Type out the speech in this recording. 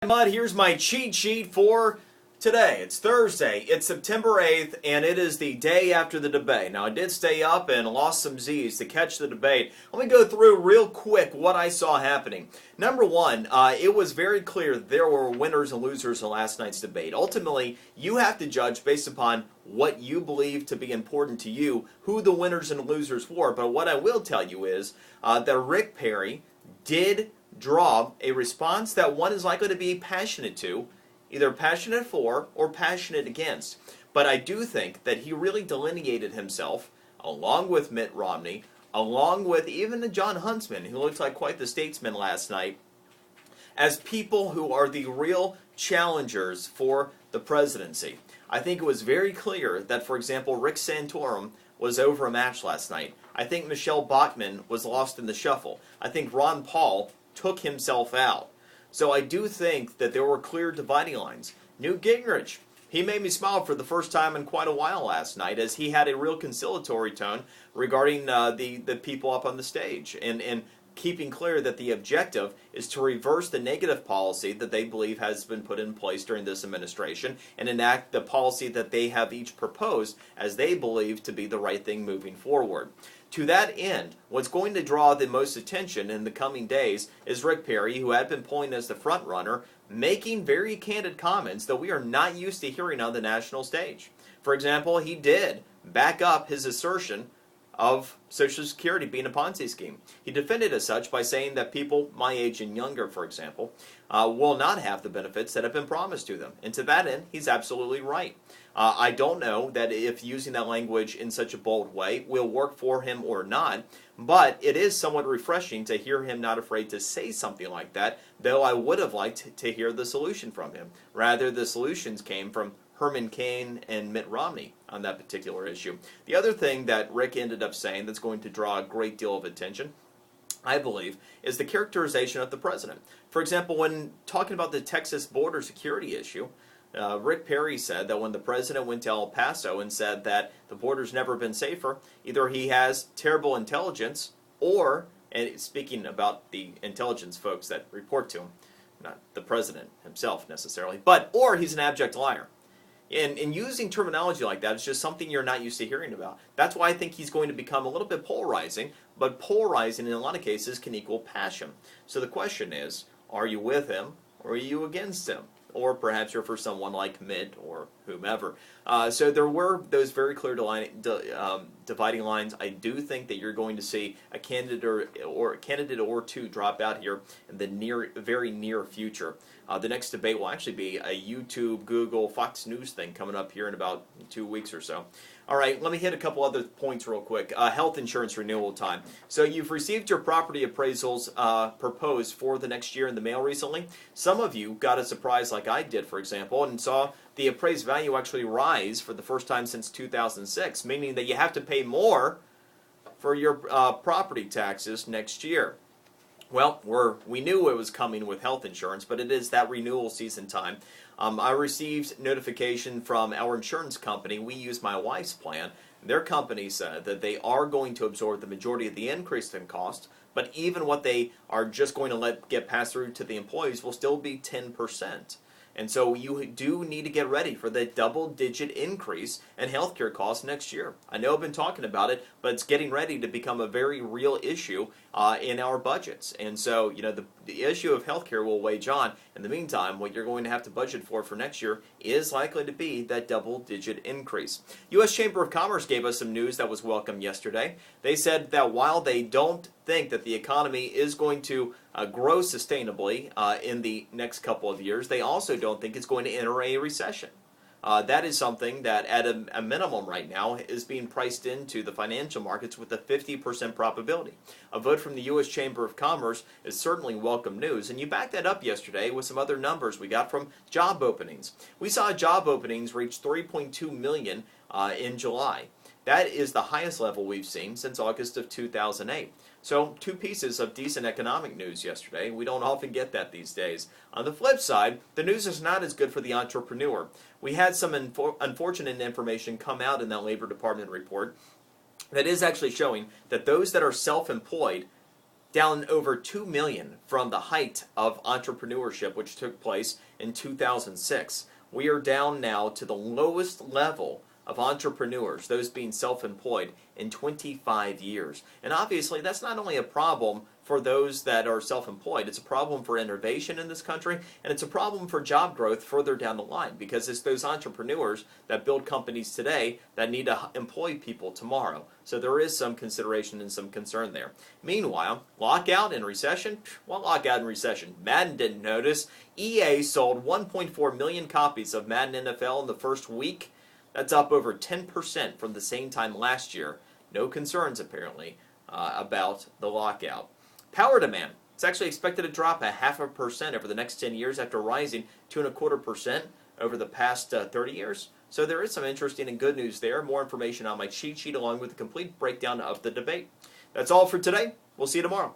Mud, here's my cheat sheet for today. It's Thursday, it's September 8th, and it is the day after the debate. Now, I did stay up and lost some Z's to catch the debate. Let me go through real quick what I saw happening. Number one, it was very clear there were winners and losers in last night's debate. Ultimately, you have to judge based upon what you believe to be important to you, who the winners and losers were. But what I will tell you is that Rick Perry did draw a response that one is likely to be passionate to, either passionate for or passionate against. But I do think that he really delineated himself, along with Mitt Romney, along with even John Huntsman, who looks like quite the statesman last night, as people who are the real challengers for the presidency. I think it was very clear that, for example, Rick Santorum was over a match last night. I think Michelle Bachmann was lost in the shuffle. I think Ron Paul took himself out. So I do think that there were clear dividing lines. Newt Gingrich, he made me smile for the first time in quite a while last night, as he had a real conciliatory tone regarding the people up on the stage, and keeping clear that the objective is to reverse the negative policy that they believe has been put in place during this administration and enact the policy that they have each proposed as they believe to be the right thing moving forward. To that end, what's going to draw the most attention in the coming days is Rick Perry, who had been polling as the front runner, making very candid comments that we are not used to hearing on the national stage. For example, he did back up his assertion of Social Security being a Ponzi scheme. He defended as such by saying that people my age and younger, for example, will not have the benefits that have been promised to them. And to that end, he's absolutely right. I don't know that if using that language in such a bold way will work for him or not, but it is somewhat refreshing to hear him not afraid to say something like that, though I would have liked to hear the solution from him. Rather, the solutions came from Herman Cain and Mitt Romney on that particular issue. The other thing that Rick ended up saying that's going to draw a great deal of attention, I believe, is the characterization of the president. For example, when talking about the Texas border security issue, Rick Perry said that when the president went to El Paso and said that the border's never been safer, either he has terrible intelligence or, and speaking about the intelligence folks that report to him, not the president himself necessarily, or he's an abject liar. And using terminology like that is just something you're not used to hearing about. That's why I think he's going to become a little bit polarizing, but polarizing in a lot of cases can equal passion. So the question is, are you with him or are you against him? Or perhaps you're for someone like Mitt or whomever. So there were those very clear dividing lines. I do think that you're going to see a candidate or two drop out here in the very near future. The next debate will actually be a YouTube, Google, Fox News thing coming up here in about 2 weeks or so. All right, let me hit a couple other points real quick. Health insurance renewal time. So you've received your property appraisals proposed for the next year in the mail recently. Some of you got a surprise like I did, for example, and saw the appraised value actually rise for the first time since 2006, meaning that you have to pay more for your property taxes next year. Well, we knew it was coming with health insurance, but it is that renewal season time. I received notification from our insurance company. We use my wife's plan. Their company said that they are going to absorb the majority of the increase in cost, but even what they are just going to let get passed through to the employees will still be 10%. And so you do need to get ready for the double-digit increase in healthcare costs next year. I know I've been talking about it, but it's getting ready to become a very real issue in our budgets. And so, the issue of healthcare will wage on. In the meantime, what you're going to have to budget for next year is likely to be that double-digit increase. U.S. Chamber of Commerce gave us some news that was welcome yesterday. They said that while they don't think that the economy is going to grow sustainably in the next couple of years, they also don't think it's going to enter a recession. That is something that at a minimum right now is being priced into the financial markets with a 50% probability. A vote from the U.S. Chamber of Commerce is certainly welcome news, and you backed that up yesterday with some other numbers we got from job openings. We saw job openings reach 3.2 million in July. That is the highest level we've seen since August of 2008. So 2 pieces of decent economic news yesterday. We don't often get that these days. On the flip side, the news is not as good for the entrepreneur. We had some unfortunate information come out in that Labor Department report that is actually showing that those that are self-employed down over 2 million from the height of entrepreneurship, which took place in 2006. We are down now to the lowest level of entrepreneurs, those being self-employed, in 25 years. And obviously, that's not only a problem for those that are self-employed, it's a problem for innovation in this country, and it's a problem for job growth further down the line, because it's those entrepreneurs that build companies today that need to employ people tomorrow. So there is some consideration and some concern there. Meanwhile, lockout and recession? What lockout and recession? Madden didn't notice. EA sold 1.4 million copies of Madden NFL in the first week. That's up over 10% from the same time last year. No concerns, apparently, about the lockout. Power demand. It's actually expected to drop 0.5% over the next 10 years after rising 2.25% over the past 30 years. So there is some interesting and good news there. More information on my cheat sheet along with a complete breakdown of the debate. That's all for today. We'll see you tomorrow.